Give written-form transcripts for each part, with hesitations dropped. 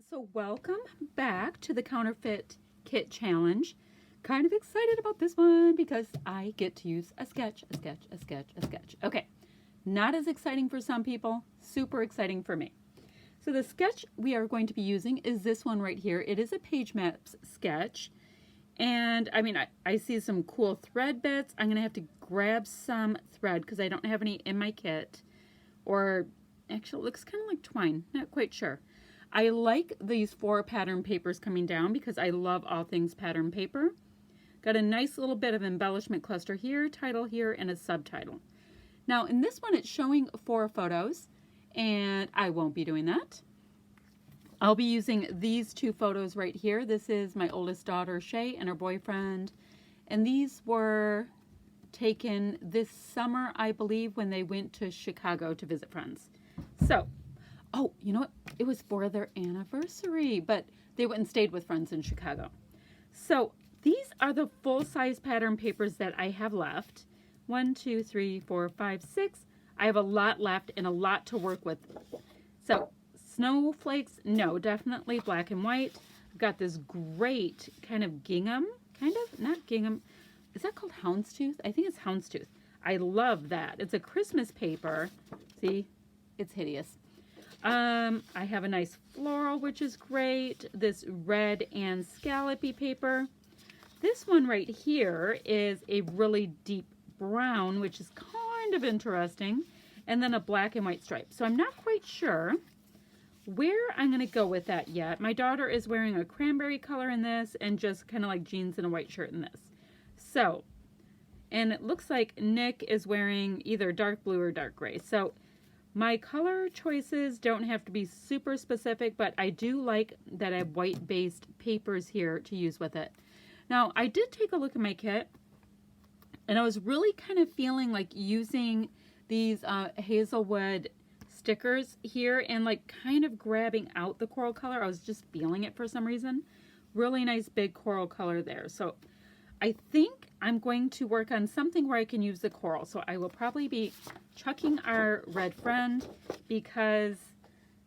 So welcome back to the Counterfeit Kit Challenge. Kind of excited about this one because I get to use a sketch. Okay, not as exciting for some people, super exciting for me. So the sketch we are going to be using is this one right here. It is a page maps sketch. And I see some cool thread bits. I'm going to have to grab some thread because I don't have any in my kit. Or actually, it looks kind of like twine, not quite sure. I like these 4 pattern papers coming down because I love all things pattern paper. Got a nice little bit of embellishment cluster here, title here, and a subtitle. Now in this one it's showing 4 photos, and I won't be doing that. I'll be using these 2 photos right here. This is my oldest daughter, Shay, and her boyfriend. And these were taken this summer, I believe, when they went to Chicago to visit friends. So, oh, you know what? It was for their anniversary, but they went and stayed with friends in Chicago. So these are the full-size pattern papers that I have left. 1, 2, 3, 4, 5, 6. I have a lot left and a lot to work with. So snowflakes, no, definitely black and white. I've got this great kind of gingham, not gingham. Is that called houndstooth? I think it's houndstooth. I love that. It's a Christmas paper. See, it's hideous. I have a nice floral, which is great. This red and scallopy paper. This one right here is a really deep brown, which is kind of interesting. And then a black and white stripe. So I'm not quite sure where I'm going to go with that yet. My daughter is wearing a cranberry color in this and just kind of like jeans and a white shirt in this. So, and it looks like Nick is wearing either dark blue or dark gray. So my color choices don't have to be super specific, but I do like that I have white-based papers here to use with it. Now, I did take a look at my kit, and I was really kind of feeling like using these Hazelwood stickers here and like kind of grabbing out the coral color. I was just feeling it for some reason. Really nice big coral color there. So I think I'm going to work on something where I can use the coral. So I will probably be chucking our red friend because,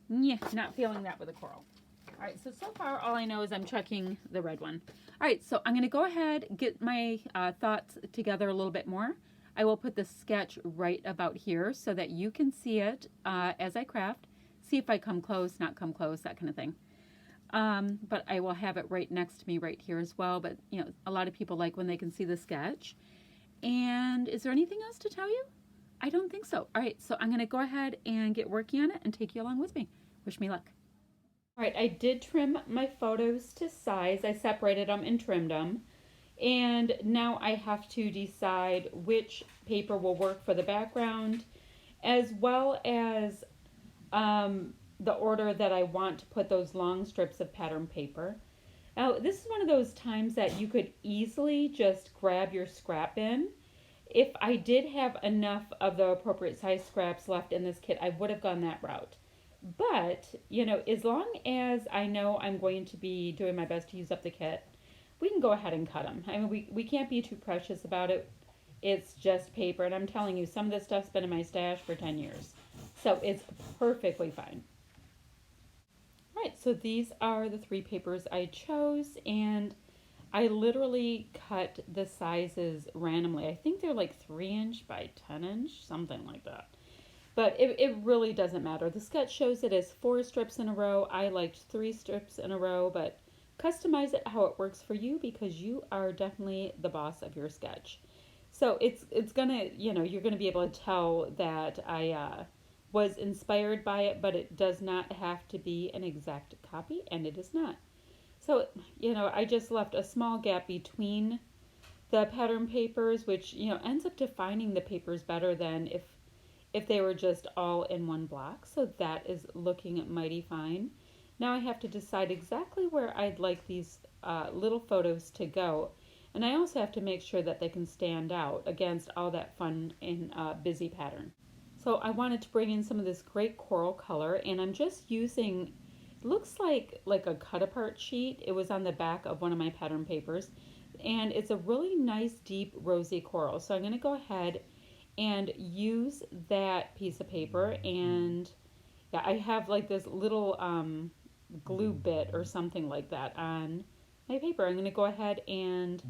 not feeling that with the coral. All right, so far all I know is I'm chucking the red one. All right, so I'm going to go ahead, get my thoughts together a little bit more. I will put the sketch right about here so that you can see it as I craft. See if I come close, not come close, that kind of thing. But I will have it right next to me right here as well. But, you know, a lot of people like when they can see the sketch. And is there anything else to tell you? I don't think so. All right, so I'm going to go ahead and get working on it and take you along with me. Wish me luck. All right, I did trim my photos to size. I separated them and trimmed them. And now I have to decide which paper will work for the background, as well as the order that I want to put those long strips of pattern paper. Now, this is one of those times that you could easily just grab your scrap bin. If I did have enough of the appropriate size scraps left in this kit, I would have gone that route. But, you know, as long as I know I'm going to be doing my best to use up the kit, we can go ahead and cut them. I mean, we can't be too precious about it. It's just paper, and I'm telling you, some of this stuff's been in my stash for 10 years. So it's perfectly fine. All right, so these are the 3 papers I chose, and I literally cut the sizes randomly. I think they're like 3" by 10", something like that. But it really doesn't matter. The sketch shows it as 4 strips in a row. I liked 3 strips in a row, but customize it how it works for you because you are definitely the boss of your sketch. So it's gonna, you know, you're gonna be able to tell that I was inspired by it, but it does not have to be an exact copy, and it is not. So, you know, I just left a small gap between the pattern papers, which, you know, ends up defining the papers better than if they were just all in one block. So that is looking mighty fine. Now I have to decide exactly where I'd like these little photos to go. And I also have to make sure that they can stand out against all that fun and busy pattern. So I wanted to bring in some of this great coral color, and I'm just using, it looks like a cut apart sheet. It was on the back of one of my pattern papers, and it's a really nice deep rosy coral. So I'm going to go ahead and use that piece of paper, and yeah, I have like this little glue bit or something like that on my paper. I'm going to go ahead and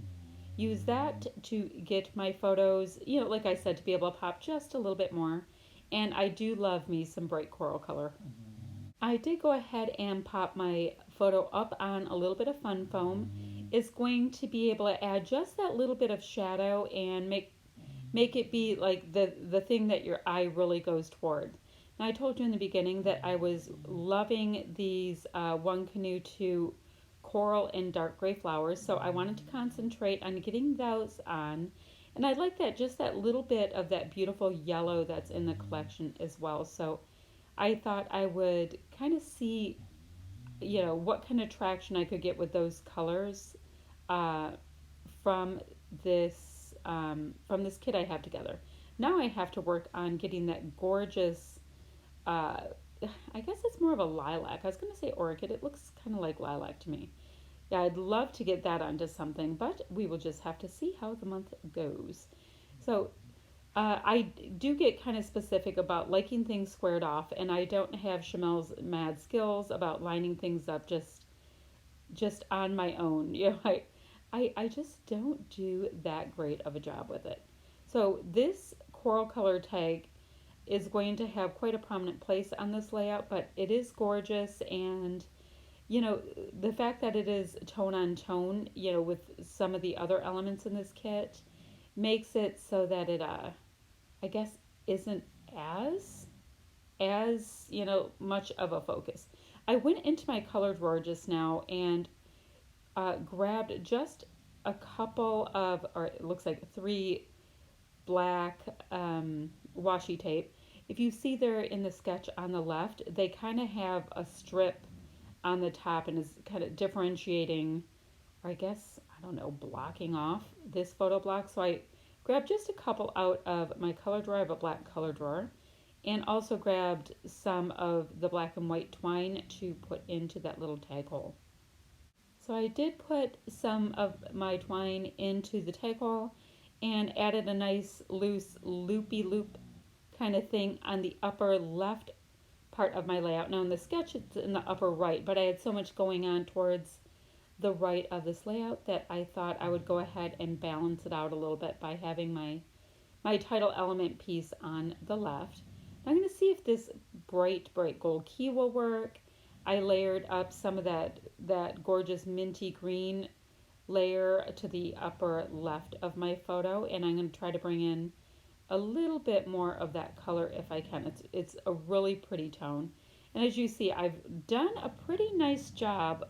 use that to get my photos, like I said, to be able to pop just a little bit more. And I do love me some bright coral color. I did go ahead and pop my photo up on a little bit of fun foam. It's going to be able to add just that little bit of shadow and make it be like the thing that your eye really goes toward. Now I told you in the beginning that I was loving these One Canoe 2 coral and dark gray flowers, so I wanted to concentrate on getting those on. And I like that, just that little bit of that beautiful yellow that's in the collection as well. So I thought I would kind of see, what kind of traction I could get with those colors uh, from this kit I have together. Now I have to work on getting that gorgeous. Uh, I guess it's more of a lilac. I was going to say orchid. It looks kind of like lilac to me. Yeah, I'd love to get that onto something, but we will just have to see how the month goes. So I do get kind of specific about liking things squared off, and I don't have Chamel's mad skills about lining things up just on my own. I just don't do that great of a job with it. So this coral color tag is going to have quite a prominent place on this layout, but it is gorgeous, and the fact that it is tone on tone, with some of the other elements in this kit makes it so that it I guess isn't as much of a focus. I went into my color drawer just now and grabbed just a couple of, or it looks like three black washi tape. If you see there in the sketch on the left, they kind of have a strip on the top and is kind of differentiating, or I guess, I don't know, blocking off this photo block. So I grabbed just a couple out of my color drawer. I have a black color drawer. And also grabbed some of the black and white twine to put into that little tag hole. So I did put some of my twine into the tag hole and added a nice loose loopy loop kind of thing on the upper left part of my layout. Now in the sketch it's in the upper right, but I had so much going on towards the right of this layout that I thought I would go ahead and balance it out a little bit by having my title element piece on the left. I'm going to see if this bright gold key will work. I layered up some of that gorgeous minty green layer to the upper left of my photo, and I'm going to try to bring in a little bit more of that color if I can. It's a really pretty tone. And as you see, I've done a pretty nice job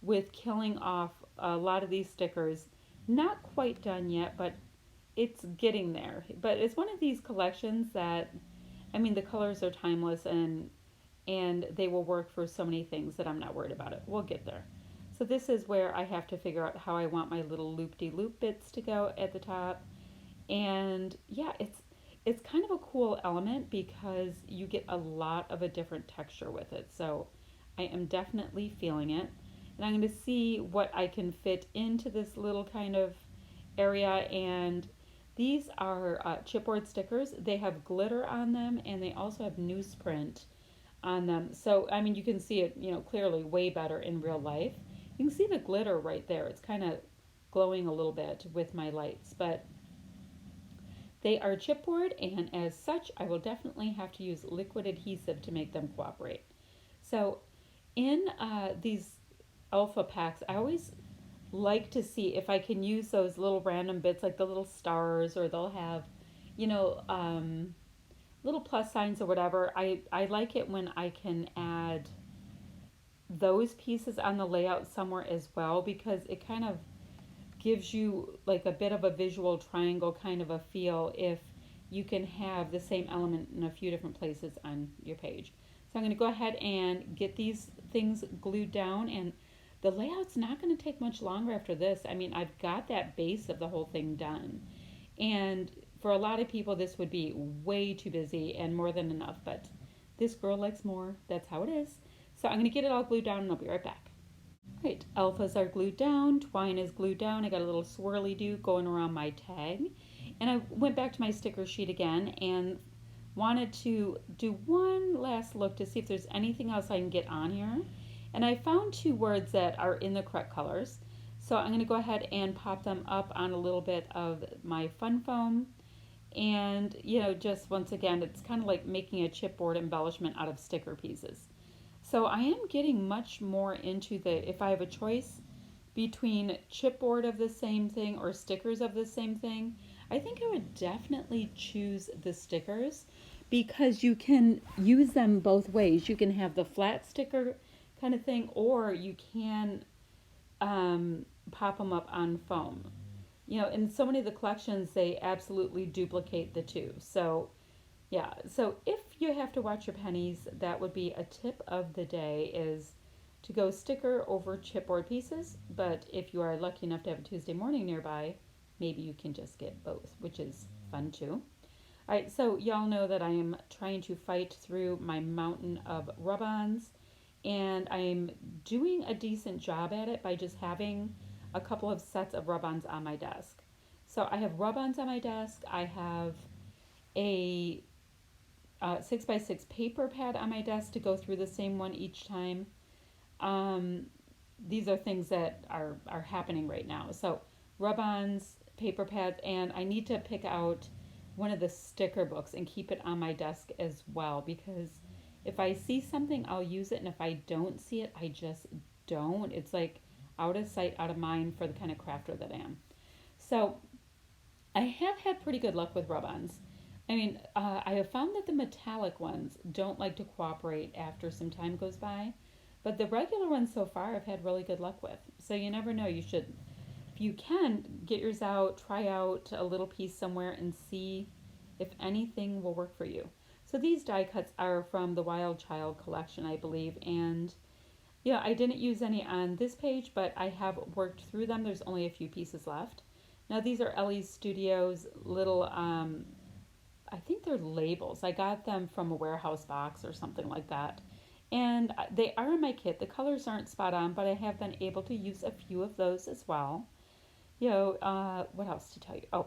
with killing off a lot of these stickers. Not quite done yet, but it's getting there. But it's one of these collections that, the colors are timeless and they will work for so many things that I'm not worried about it. We'll get there. So this is where I have to figure out how I want my little loop-de-loop bits to go at the top. And yeah, it's kind of a cool element because you get a lot of a different texture with it. So I am definitely feeling it. And I'm going to see what I can fit into this little kind of area. And these are chipboard stickers. They have glitter on them and they also have newsprint on them. So, you can see it, clearly way better in real life. You can see the glitter right there. It's kind of glowing a little bit with my lights, but they are chipboard, and as such, I will definitely have to use liquid adhesive to make them cooperate. So in these alpha packs, I always like to see if I can use those little random bits like the little stars, or they'll have, little plus signs or whatever. I like it when I can add those pieces on the layout somewhere as well, because it kind of gives you like a bit of a visual triangle kind of a feel if you can have the same element in a few different places on your page. So I'm going to go ahead and get these things glued down, and the layout's not going to take much longer after this. I've got that base of the whole thing done, and for a lot of people this would be way too busy and more than enough, but this girl likes more. That's how it is. So I'm going to get it all glued down and I'll be right back. Right, alphas are glued down, twine is glued down. I got a little swirly do going around my tag. And I went back to my sticker sheet again and wanted to do one last look to see if there's anything else I can get on here. And I found two words that are in the correct colors. So I'm going to go ahead and pop them up on a little bit of my fun foam. And, just once again, it's kind of like making a chipboard embellishment out of sticker pieces. So I am getting much more into if I have a choice between chipboard of the same thing or stickers of the same thing, I think I would definitely choose the stickers because you can use them both ways. You can have the flat sticker kind of thing, or you can pop them up on foam. In so many of the collections, they absolutely duplicate the two. So, yeah. So if you have to watch your pennies, that would be a tip of the day is to go sticker over chipboard pieces. But if you are lucky enough to have a Tuesday morning nearby, maybe you can just get both, which is fun too. All right, so y'all know that I am trying to fight through my mountain of rub-ons, and I'm doing a decent job at it by just having a couple of sets of rub-ons on my desk. So I have rub-ons on my desk. I have a 6x6 paper pad on my desk to go through the same one each time. Um, these are things that are happening right now. So rub-ons, paper pads, and I need to pick out one of the sticker books and keep it on my desk as well because if I see something, I'll use it, and if I don't see it, I just don't. It's like out of sight, out of mind for the kind of crafter that I am. So I have had pretty good luck with rub-ons. I mean, I have found that the metallic ones don't like to cooperate after some time goes by, but the regular ones so far I've had really good luck with. So you never know. You should, if you can, get yours out, try out a little piece somewhere and see if anything will work for you. So these die cuts are from the Wild Child collection, I believe, and yeah, I didn't use any on this page, but I have worked through them. There's only a few pieces left. Now these are Ellie's Studios little, I think they're labels. I got them from a warehouse box or something like that. And they are in my kit. The colors aren't spot on, but I have been able to use a few of those as well. What else to tell you? Oh,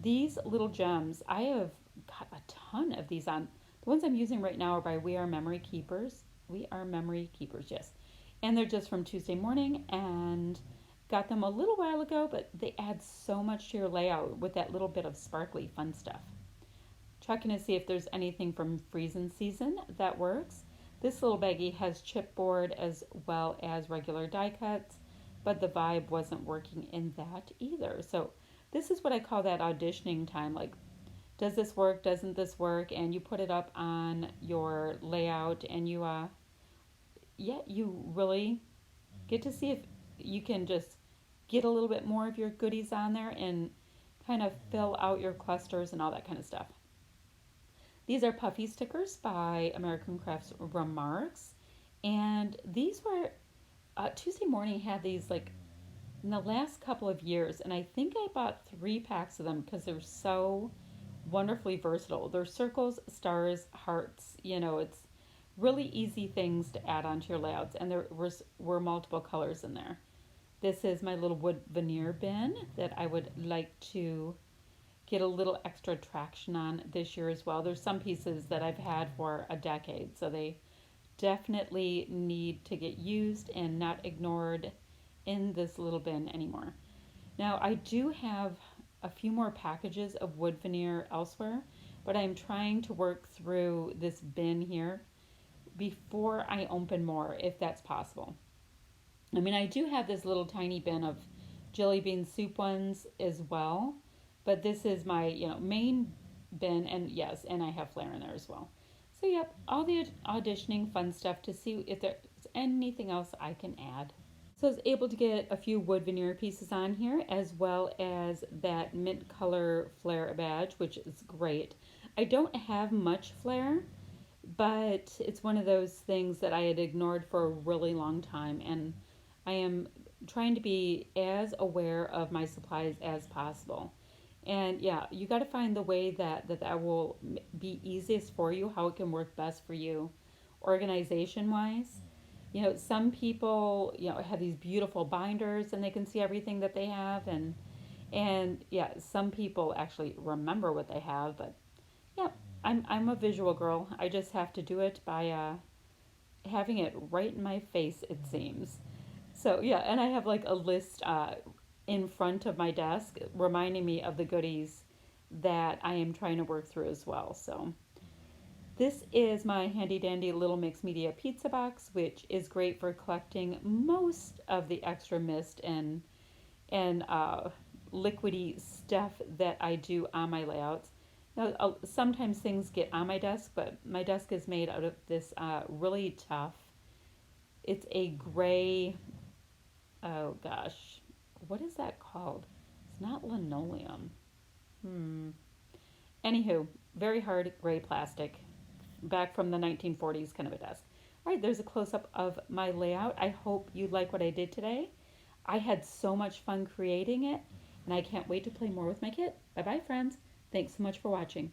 these little gems. I have got a ton of these on. The ones I'm using right now are by We Are Memory Keepers. We Are Memory Keepers, yes. And they're just from Tuesday morning and got them a little while ago, but they add so much to your layout with that little bit of sparkly fun stuff. Checking to see if there's anything from Freezin' Season that works. This little baggie has chipboard as well as regular die cuts, but the vibe wasn't working in that either. So this is what I call that auditioning time. Like, does this work? Doesn't this work? And you put it up on your layout, and you really get to see if you can just get a little bit more of your goodies on there and kind of fill out your clusters and all that kind of stuff. These are puffy stickers by American Crafts Remarks, and these were Tuesday Morning had these like in the last couple of years, and I think I bought 3 packs of them because they're so wonderfully versatile. They're circles, stars, hearts. It's really easy things to add onto your layouts, and were multiple colors in there. This is my little wood veneer bin that I would like to get a little extra traction on this year as well. There's some pieces that I've had for a decade, so they definitely need to get used and not ignored in this little bin anymore. Now, I do have a few more packages of wood veneer elsewhere, but I'm trying to work through this bin here before I open more, if that's possible. I mean, I do have this little tiny bin of jelly bean soup ones as well, but this is my, main bin, and yes, and I have flair in there as well. So, yep, all the auditioning fun stuff to see if there's anything else I can add. So I was able to get a few wood veneer pieces on here, as well as that mint color flair badge, which is great. I don't have much flair, but it's one of those things that I had ignored for a really long time, and I am trying to be as aware of my supplies as possible. And yeah, you got to find the way that will be easiest for you, how it can work best for you organization wise. Some people, have these beautiful binders and they can see everything that they have, and yeah, some people actually remember what they have, but yeah, I'm a visual girl. I just have to do it by having it right in my face, it seems. So yeah, and I have like a list in front of my desk reminding me of the goodies that I am trying to work through as well. So this is my handy dandy little mixed media pizza box, which is great for collecting most of the extra mist and liquidy stuff that I do on my layouts. Now, sometimes things get on my desk, but my desk is made out of this really tough. It's a gray. Oh gosh, what is that called? It's not linoleum. Hmm. Anywho, very hard gray plastic, back from the 1940s kind of a desk. All right, there's a close up of my layout. I hope you like what I did today. I had so much fun creating it, and I can't wait to play more with my kit. Bye bye, friends. Thanks so much for watching.